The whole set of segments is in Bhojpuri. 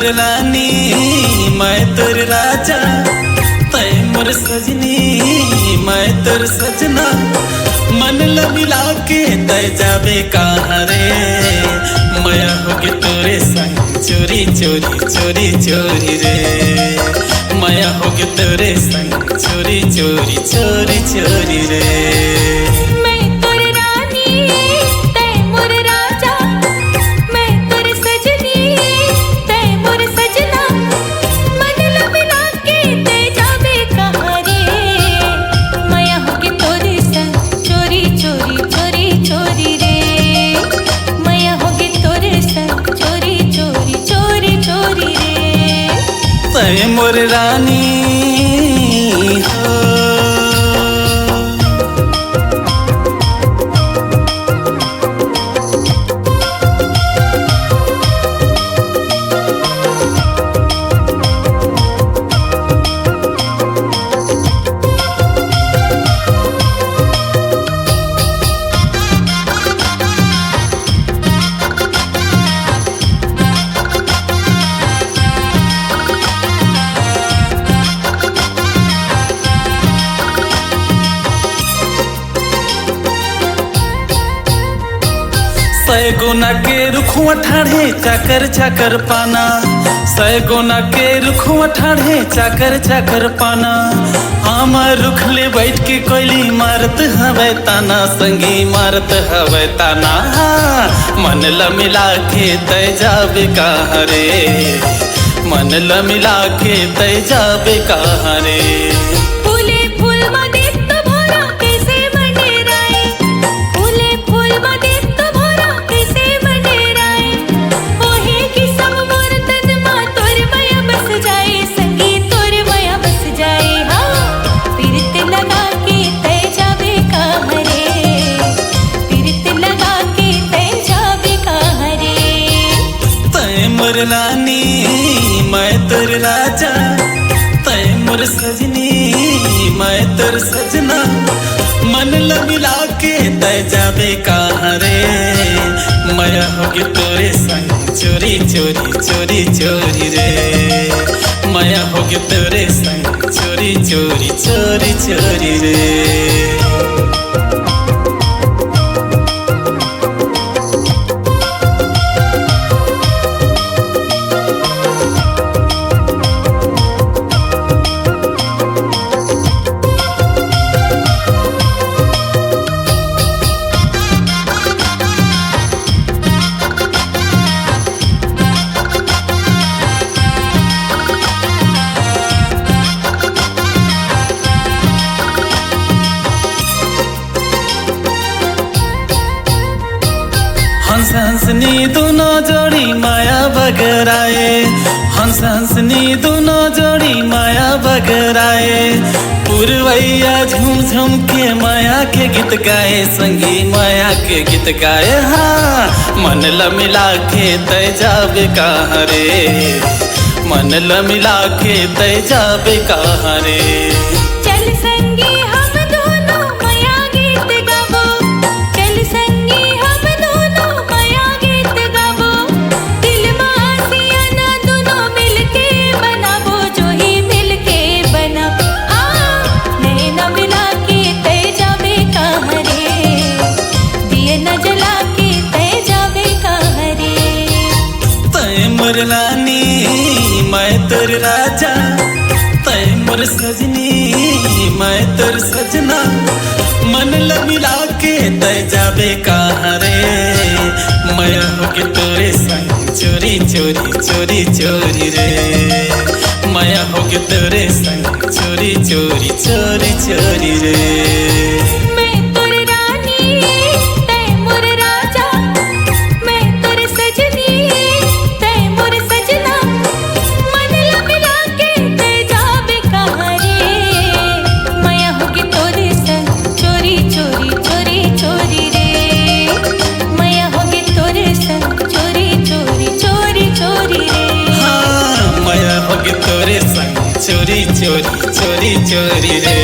मोर रानी मैं तोर राजा, तै मोर सजनी मैं तोर सजना। मन ल मिला के तय जाबे कहाँ रे, मैं होगे तोरे संग चोरी चोरी चोरी चोरी रे। मैं होगे तोरे संग चोरी चोरी चोरी चोरी रे। तै मोर रानी हो। सैगुना के रुखुआ ठाढ़े चाकर चाकर पाना, सैगुना के रुखुआ ठाढ़े चाकर चाकर पाना। हमार रुखले बैठ के कोयली मारत हवे ताना, संगी मारत हवे ताना। मन ल मिला के तय जाबे कहाँ रे, मन ल मिला के तय जाबे कहाँ रे। मोर रानी मैं तोर राजा, तै मोर सजनी मैं तोर सजना। मन ल मिला के तय जाबे कहाँ रे, मैं होगे तोरे संग चोरी चोरी चोरी चोरी रे। मैं होगे तोरे संग चोरी चोरी चोरी चोरी रे। हंस हंसनी दोनों जोड़ी माया बगराए, हंस हंसनी दोनों जोड़ी माया बगराए। पुरवैया झूम झूम के माया के गीत गाए, संगी माया के गीत गाए। हाँ मन ल मिला के तय जाबे कहाँ रे, मन ल मिला के तय जाबे कहाँ रे। मोर रानी मैं तोर राजा, तै मोर सजनी मैं तोर सजना। मन ल मिला के तय जाबे कहाँ रे, मैं होगे तोरे संग चोरी चोरी चोरी चोरी रे। मैं होगे तोरे संग चोरी चोरी चोरी चोरी रे। चोरी चोरी चोरी चोरी रे।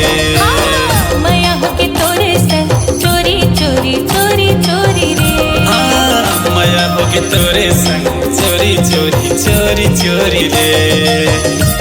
मैं होके तोरे संग चोरी चोरी चोरी चोरी रे। मैं के तोरे संग चोरी चोरी चोरी चोरी रे।